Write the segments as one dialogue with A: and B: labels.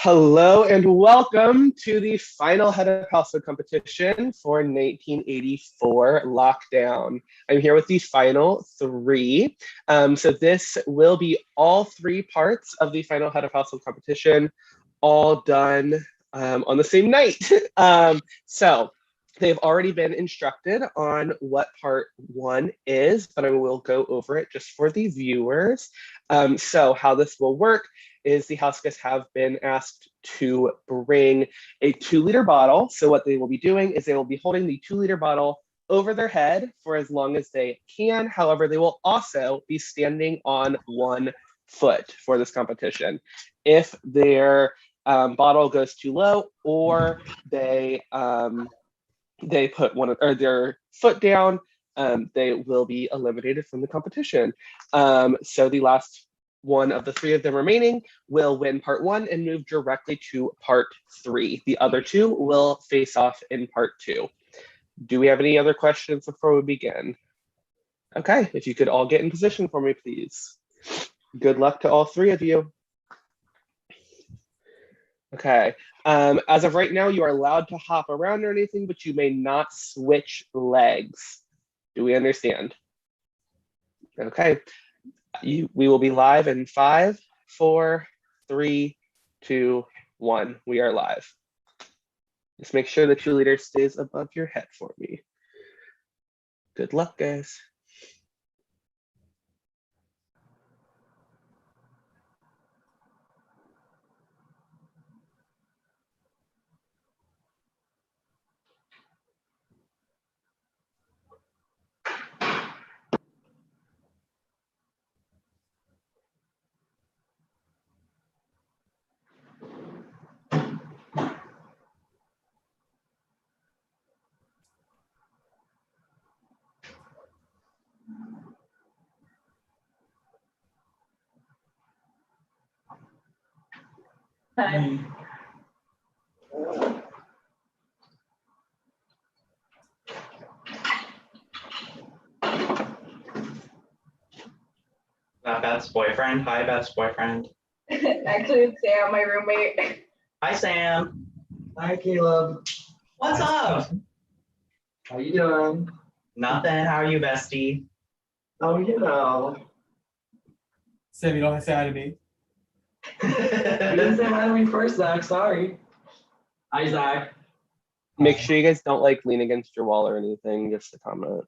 A: Hello and welcome to the final head of household competition for 1984 lockdown. I'm here with the final three. So this will be all three parts of the final head of household competition, all done on the same night. So they've already been instructed on what part one is, but I will go over it just for the viewers. So how this will work is the house guests have been asked to bring a 2-liter bottle. So what they will be doing is they will be holding the 2-liter bottle over their head for as long as they can. However, they will also be standing on one foot for this competition. If their bottle goes too low or they put their foot down, they will be eliminated from the competition. So the last one of the three of them remaining will win part one and move directly to part three. The other two will face off in part two. Do we have any other questions before we begin? Okay, if you could all get in position for me, please. Good luck to all three of you. Okay, as of right now, you are allowed to hop around or anything, but you may not switch legs. Do we understand? Okay, we will be live in 5, 4, 3, 2, 1. We are live. Just make sure the 2-liter stays above your head for me. Good luck, guys.
B: Hi.
C: Beth's boyfriend. Hi, Beth's boyfriend.
B: Actually, it's Sam, my roommate.
C: Hi, Sam.
D: Hi, Caleb.
C: What's up?
D: How you doing?
C: Nothing. How are you, bestie?
D: Oh,
E: Sam, you don't say hi to me.
D: You didn't say hi to me first, Zach. Sorry. Hi, Zach.
A: Make sure you guys don't lean against your wall or anything, just to comment.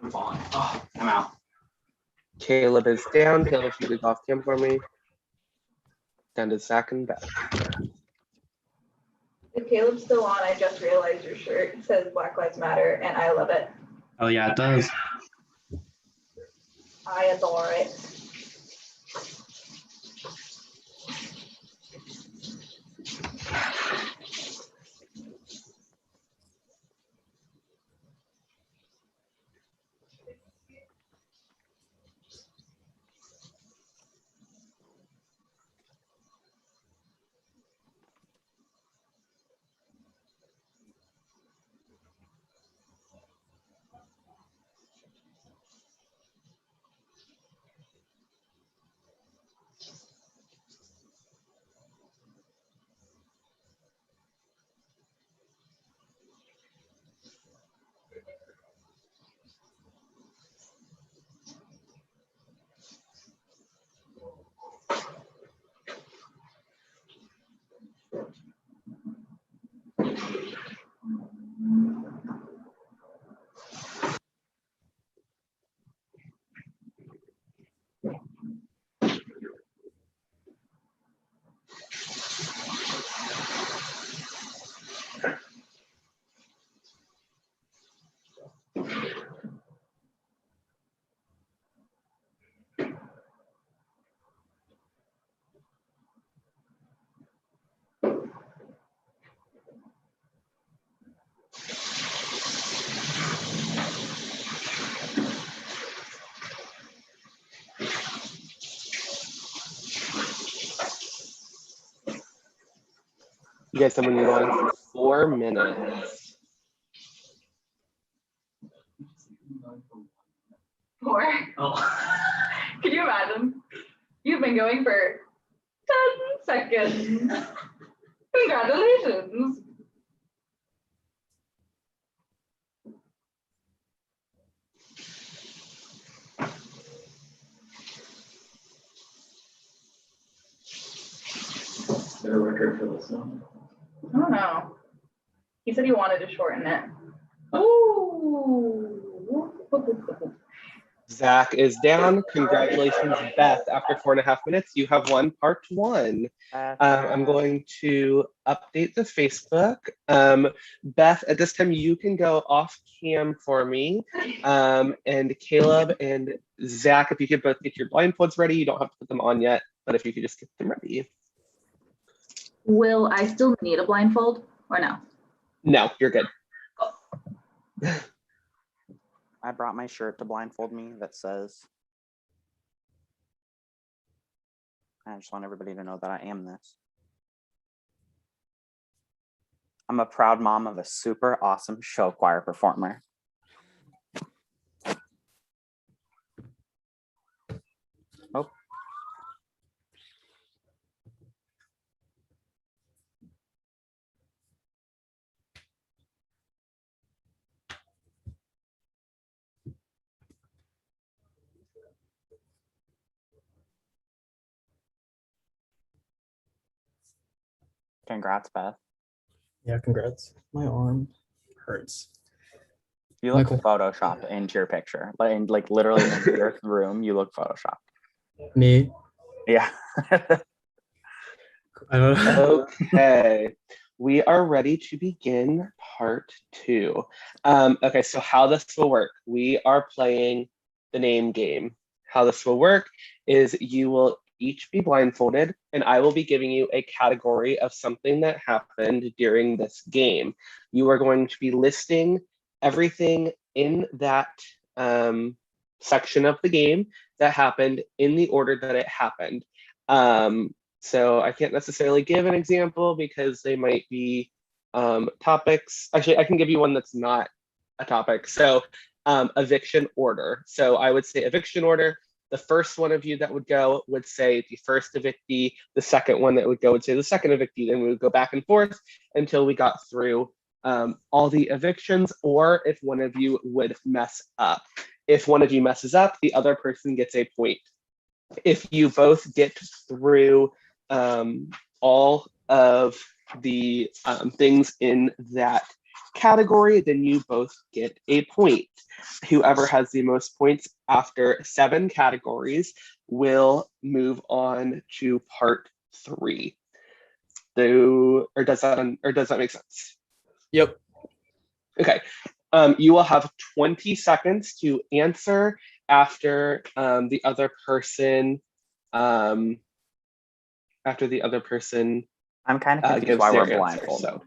C: I'm falling. Oh, I'm out.
A: Caleb is down. Caleb, if you could off cam for me. Down to Zach and Beth.
B: If Caleb's still on, I just realized your shirt says Black Lives Matter, and I love it.
C: Oh, yeah, it does.
B: I adore it.
A: You guys have been going for 4 minutes.
B: 4.
C: Oh.
B: Can you imagine? You've been going for 10 seconds. Congratulations.
D: Is there a record for this one?
B: I don't know. He said he wanted to shorten it. Ooh.
A: Zach is down. Congratulations, Beth. After 4.5 minutes, you have won part 1. I'm going to update the Facebook. Beth, at this time, you can go off cam for me. And Caleb and Zach, if you could both get your blindfolds ready, you don't have to put them on yet, but if you could just get them ready.
B: Will I still need a blindfold or no?
A: No, you're good.
F: I brought my shirt to blindfold me that says, I just want everybody to know that I am this. I'm a proud mom of a super awesome show choir performer. Oh. Congrats, Beth.
E: Yeah, congrats. My arm hurts.
F: You look
E: Michael.
F: photoshopped into your picture. Like literally in your room, you look photoshopped.
E: Me?
F: Yeah.
E: I don't know.
A: Okay, we are ready to begin part 2. Okay, so how this will work, we are playing the name game. How this will work is you will each be blindfolded, and I will be giving you a category of something that happened during this game. You are going to be listing everything in that section of the game that happened in the order that it happened. So I can't necessarily give an example because they might be topics. Actually, I can give you one that's not a topic. So eviction order. So I would say eviction order. The first one of you that would go would say the first evictee. The second one that would go would say the second evictee. Then we would go back and forth until we got through all the evictions, or if one of you would mess up. If one of you messes up, the other person gets a point. If you both get through all of the things in that category, then you both get a point. Whoever has the most points after 7 categories will move on to part 3. Or does that make sense?
E: Yep.
A: Okay. You will have 20 seconds to answer after the other person. I'm
F: kind of confused why we're blindfolded.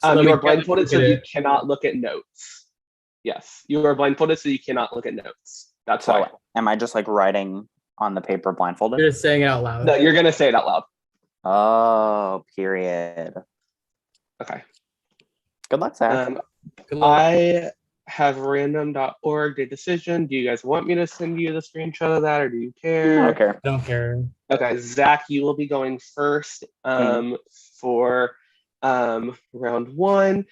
A: So you are blindfolded so you cannot look at notes. Yes, you are blindfolded so you cannot look at notes. That's
F: so
A: why.
F: Am I just like writing on the paper blindfolded?
E: You're just saying it out loud.
A: No, you're gonna say it out loud.
F: Oh, period.
A: Okay.
F: Good luck, Zach.
E: Good luck.
A: I have random.org the decision. Do you guys want me to send you the screenshot of that, or do you care?
F: I don't care.
E: I don't care.
A: Okay, Zach, you will be going first for round 1.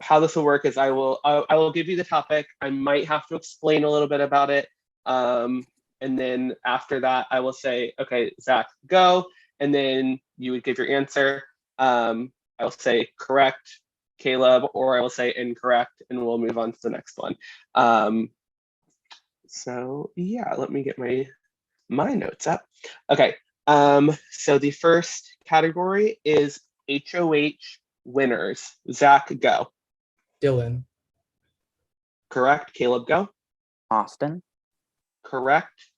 A: How this will work is I will give you the topic. I might have to explain a little bit about it. And then after that, I will say, okay, Zach, go. And then you would give your answer. I will say correct, Caleb, or I will say incorrect, and we'll move on to the next one. So yeah, let me get my notes up. Okay, so the first category is HOH winners. Zach, go.
E: Dylan.
A: Correct. Caleb, go.
F: Austin.
A: Correct.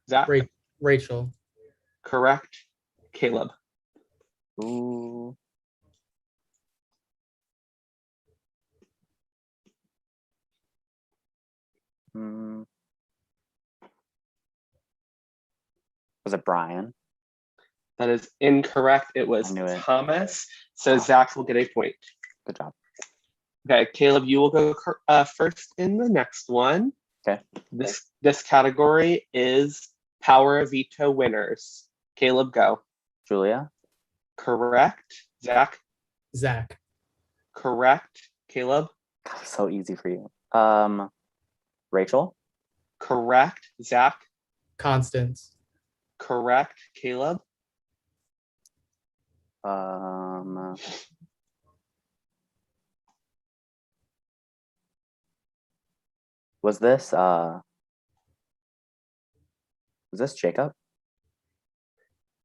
A: Zach.
E: Rachel.
A: Correct. Caleb.
F: Ooh. Was it Brian?
A: That is incorrect. It was
F: I knew it.
A: Thomas. So Zach will get a point.
F: Good job.
A: Okay, Caleb, you will go first in the next one.
F: Okay.
A: This category is Power Veto Winners. Caleb, go.
F: Julia,
A: Correct. Zach,
E: Zach.
A: correct. Caleb,
F: God, so easy for you. Rachel,
A: correct. Zach,
E: Constance.
A: correct. Caleb,
F: was this Jacob?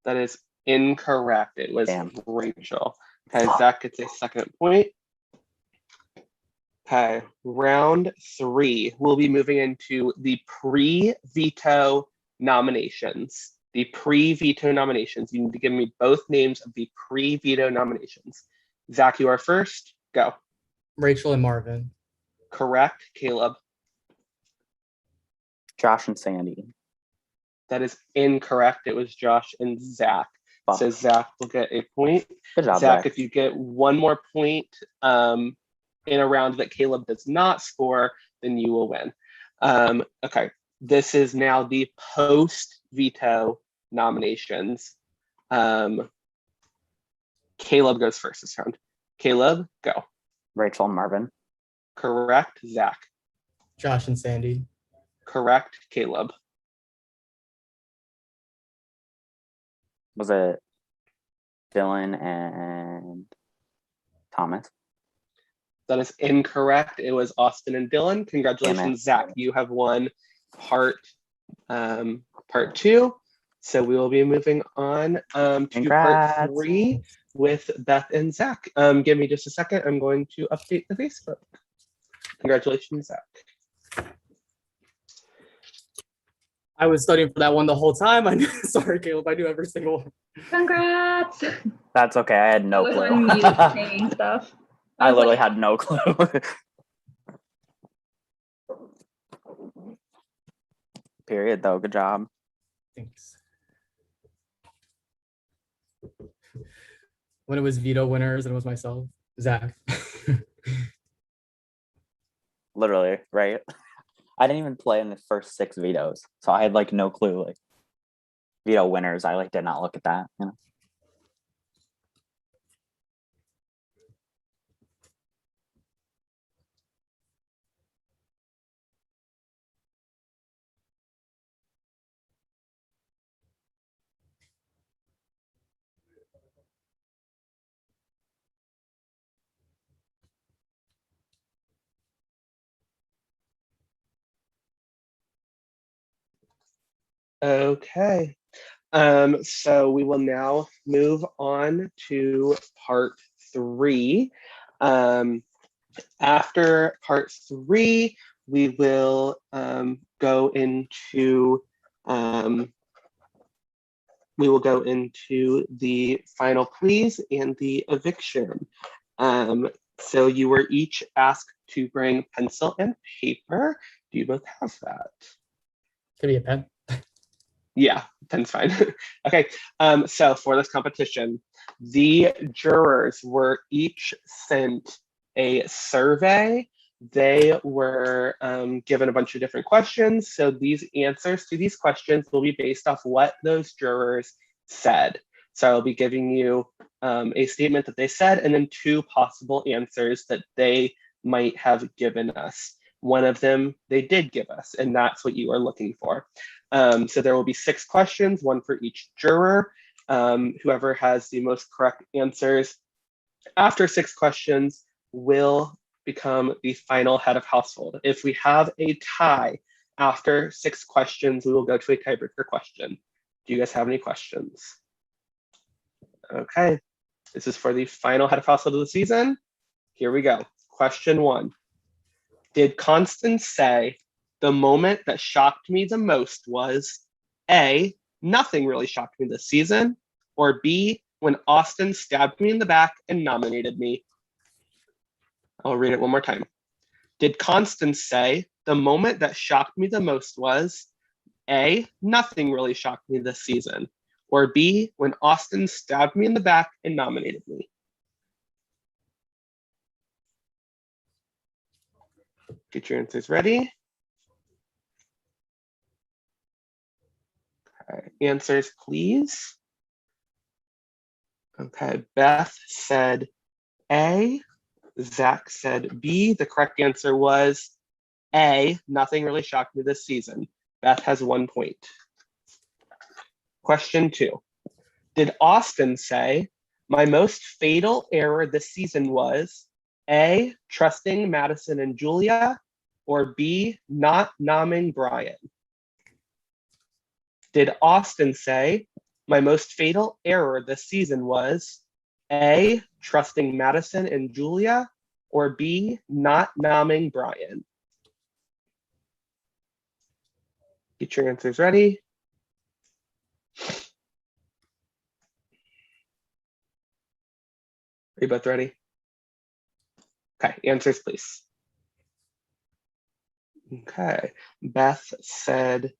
A: that is incorrect. It was
F: Damn.
A: Rachel. Okay, Zach gets a second point. Okay, round 3. We'll be moving into the pre-veto nominations. The pre-veto nominations. You need to give me both names of the pre-veto nominations. Zach, you are first. Go.
E: Rachel and Marvin.
A: Correct. Caleb,
F: Josh and Sandy.
A: that is incorrect. It was Josh and Zach.
F: Fuck.
A: So Zach will get a point.
F: Good job,
A: Zach,
F: Zach.
A: if you get one more point in a round that Caleb does not score, then you will win. Okay, this is now the post-veto nominations. Caleb goes first this round. Caleb, go.
F: Rachel and Marvin.
A: Correct. Zach,
E: Josh and Sandy.
A: correct. Caleb,
F: Was it Dylan and Thomas?
A: that is incorrect. It was Austin and Dylan. Congratulations, Zach. You have won part 2. So we will be moving on to
F: Congrats.
A: part 3 with Beth and Zach. Give me just a second. I'm going to update the Facebook. Congratulations, Zach.
E: I was studying for that one the whole time. I knew, sorry, Caleb. I knew every single one.
B: Congrats.
F: That's okay. I had no
B: I was
F: clue.
B: on mute saying stuff.
F: I
B: was
F: literally
B: like,
F: had no clue. Period, though. Good job.
E: Thanks. When it was veto winners and it was myself, Zach.
F: Literally, right? I didn't even play in the first 6 vetoes, so I had like no clue. Like veto winners, I like did not look at that. You know.
A: Okay. So we will now move on to part 3. After part 3, we will go into the final pleas and the eviction. So you were each asked to bring pencil and paper. Do you both have that?
E: Could be a pen.
A: Yeah, pen's fine. Okay, so for this competition, the jurors were each sent a survey. They were given a bunch of different questions. So these answers to these questions will be based off what those jurors said. So I'll be giving you a statement that they said and then 2 possible answers that they might have given us. One of them they did give us, and that's what you are looking for. So there will be 6 questions, 1 for each juror. Whoever has the most correct answers after 6 questions will become the final head of household. If we have a tie after 6 questions, we will go to a tiebreaker question. Do you guys have any questions? Okay, this is for the final head of household of the season. Here we go. Question 1. Did Constance say, the moment that shocked me the most was A, nothing really shocked me this season, or B, when Austin stabbed me in the back and nominated me? I'll read it one more time. Did Constance say, the moment that shocked me the most was A, nothing really shocked me this season, Or B, when Austin stabbed me in the back and nominated me? Get your answers ready. Okay, answers, please. Okay, Beth said A. Zach said B. The correct answer was A. Nothing really shocked me this season. Beth has 1 point. Question 2. Did Austin say, my most fatal error this season was A. Trusting Madison and Julia, or B. Not nomming Brian? Did Austin say, my most fatal error this season was A. Trusting Madison and Julia, or B. Not nomming Brian? Get your answers ready. Are you both ready? Okay, answers, please. Okay, Beth said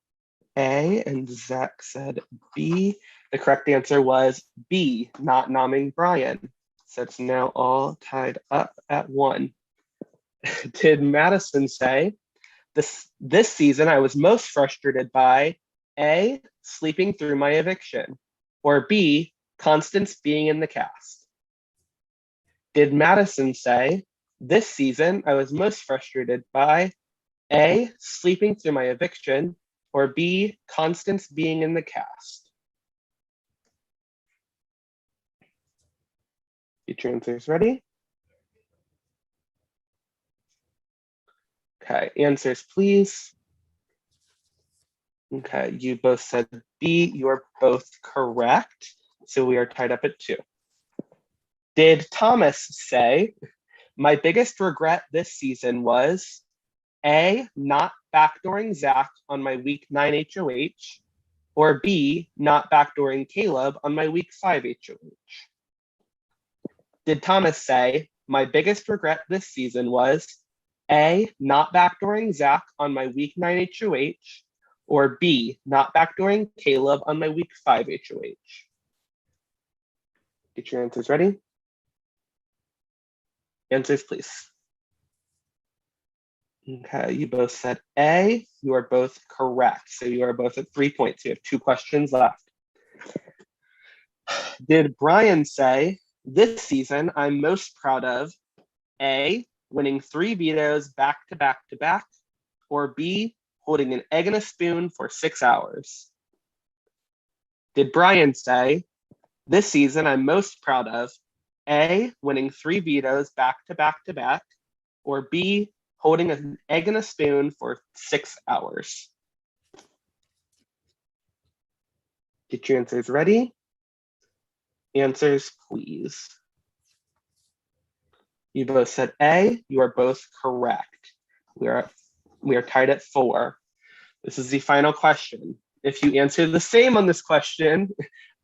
A: A and Zach said B. The correct answer was B, not nomming Brian. So it's now all tied up at 1. Did Madison say, this season I was most frustrated by A, sleeping through my eviction, or B, Constance being in the cast? Did Madison say, this season I was most frustrated by A, sleeping through my eviction, or B, Constance being in the cast? Get your answers ready. Okay, answers, please. Okay, you both said B. You're both correct. So we are tied up at 2. Did Thomas say, my biggest regret this season was A, not backdooring Zach on my week 9 HOH, or B, not backdooring Caleb on my week 5 HOH? Did Thomas say, my biggest regret this season was A, not backdooring Zach on my week 9 HOH, or B, not backdooring Caleb on my week 5 HOH? Get your answers ready. Answers, please. Okay, you both said A. You are both correct. So you are both at 3 points. You have 2 questions left. Did Brian say, this season I'm most proud of A, winning 3 vetoes back to back to back, or B, holding an egg and a spoon for 6 hours? Did Brian say, this season I'm most proud of A, winning 3 vetoes back to back to back, or B, holding an egg and a spoon for 6 hours? Get your answers ready. Answers, please. You both said A. You are both correct. We are tied at 4. This is the final question. If you answer the same on this question,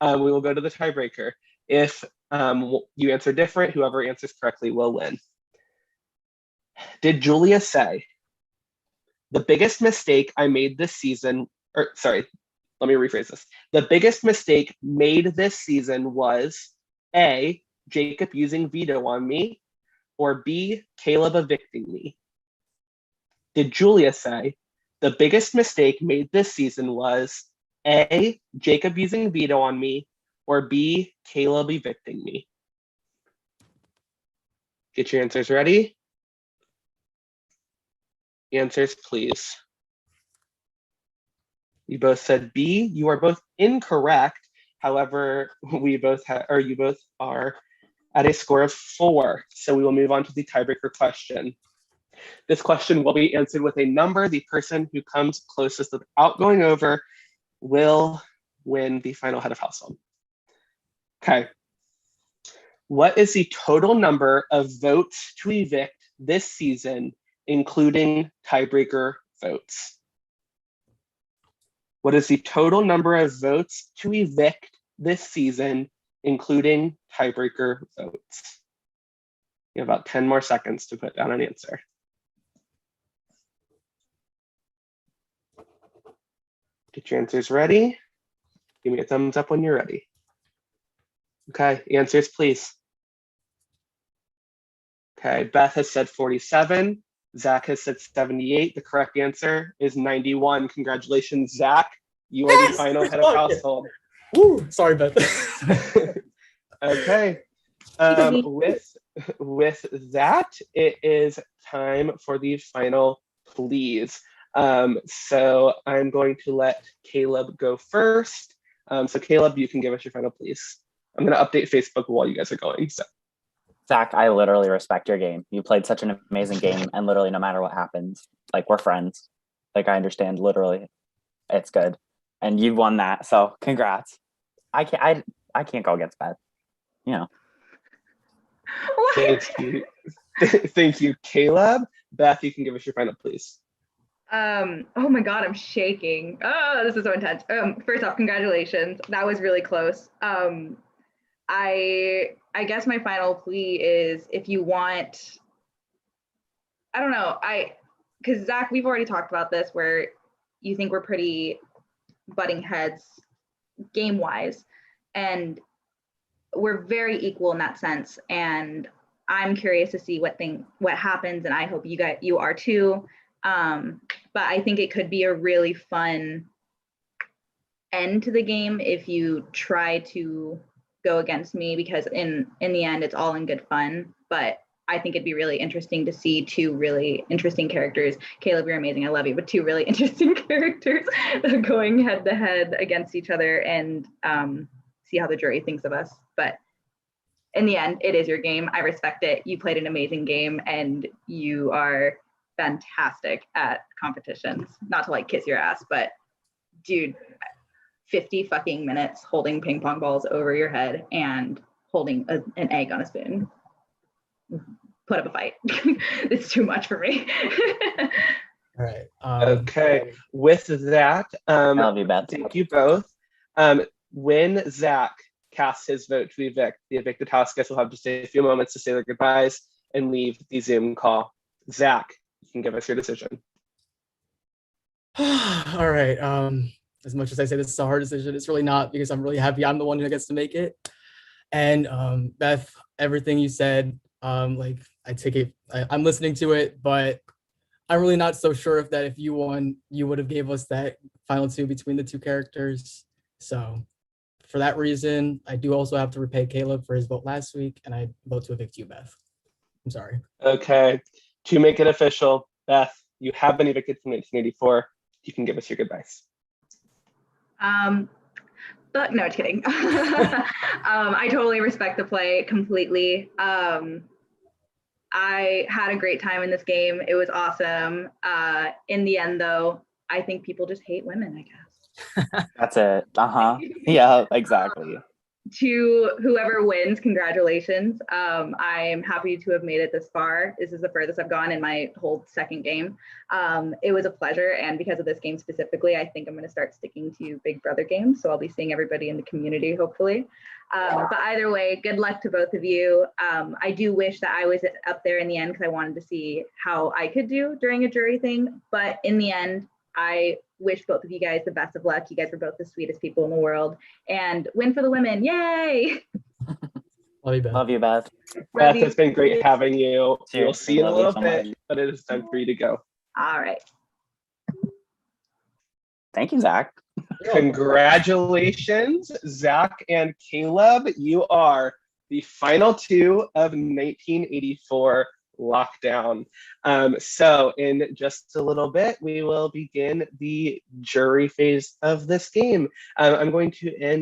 A: we will go to the tiebreaker. If you answer different, whoever answers correctly will win. Did Julia say, the biggest mistake I made this season, or sorry, let me rephrase this. The biggest mistake made this season was A, Jacob using veto on me, or B, Caleb evicting me? Did Julia say, the biggest mistake made this season was A, Jacob using veto on me, or B, Caleb evicting me? Get your answers ready. Answers, please. You both said B. You are both incorrect. However, you both are at a score of 4. So we will move on to the tiebreaker question. This question will be answered with a number. The person who comes closest without going over will win the final head of household. Okay. What is the total number of votes to evict this season, including tiebreaker votes? What is the total number of votes to evict this season, including tiebreaker votes? You have about 10 more seconds to put down an answer. Get your answers ready. Give me a thumbs up when you're ready. Okay, answers, please. Okay, Beth has said 47. Zach has said 78. The correct answer is 91. Congratulations, Zach. You are the final head of household.
E: Woo! Sorry, Beth.
A: Okay. With that, it is time for the final please. So I'm going to let Caleb go first. So Caleb, you can give us your final please. I'm going to update Facebook while you guys are going. So.
F: Zach, I literally respect your game. You played such an amazing game, and literally no matter what happens, like, we're friends. Like, I understand literally it's good. And you've won that, so congrats. I can't go against Beth. You know.
A: Thank you. Thank you, Caleb. Beth, you can give us your final please.
B: Oh my God, I'm shaking. Oh, this is so intense. First off, congratulations. That was really close. I guess my final plea is, if you want, I don't know, because Zach, we've already talked about this, where you think we're pretty butting heads game-wise, and we're very equal in that sense. And I'm curious to see what happens, and I hope you are too. But I think it could be a really fun end to the game if you try to go against me, because in the end it's all in good fun. But I think it'd be really interesting to see two really interesting characters. Caleb, you're amazing, I love you, but two really interesting characters going head to head against each other, and see how the jury thinks of us. But in the end, it is your game. I respect it. You played an amazing game, and you are fantastic at competitions. Not to like kiss your ass, but dude, 50 fucking minutes holding ping pong balls over your head and holding an egg on a spoon. Put up a fight. It's too much for me.
E: All right.
A: Okay. With that,
F: I love you, Beth.
A: thank you both. When Zach casts his vote to evict, the evicted house guests will have to stay a few moments to say their goodbyes and leave the Zoom call. Zach, you can give us your decision.
E: All right. As much as I say this is a hard decision, it's really not, because I'm really happy I'm the one who gets to make it. And Beth, everything you said, like, I take it, I'm listening to it, but I'm really not so sure if you won, you would have gave us that final two between the two characters. So for that reason, I do also have to repay Caleb for his vote last week, and I vote to evict you, Beth. I'm sorry.
A: Okay. To make it official, Beth, you have been evicted from 1984. You can give us your goodbyes.
B: But no, just kidding. I totally respect the play completely. I had a great time in this game. It was awesome. In the end, though, I think people just hate women, I guess.
F: That's it. Yeah, exactly.
B: To whoever wins, congratulations. I'm happy to have made it this far. This is the furthest I've gone in my whole second game. It was a pleasure, and because of this game specifically, I think I'm going to start sticking to Big Brother games, so I'll be seeing everybody in the community, hopefully. But either way, good luck to both of you. I do wish that I was up there in the end, because I wanted to see how I could do during a jury thing, but in the end, I wish both of you guys the best of luck. You guys were both the sweetest people in the world, and win for the women. Yay!
E: Love you, Beth.
F: Love you, Beth.
A: Beth, it's been great having you.
F: Cheers.
A: We'll see you in a
F: Love you
A: little
F: so
A: bit,
F: much.
A: but it is time for you to go.
B: All right.
F: Thank you, Zach.
A: Congratulations, Zach and Caleb. You are the final two of 1984 lockdown. So in just a little bit, we will begin the jury phase of this game. I'm going to end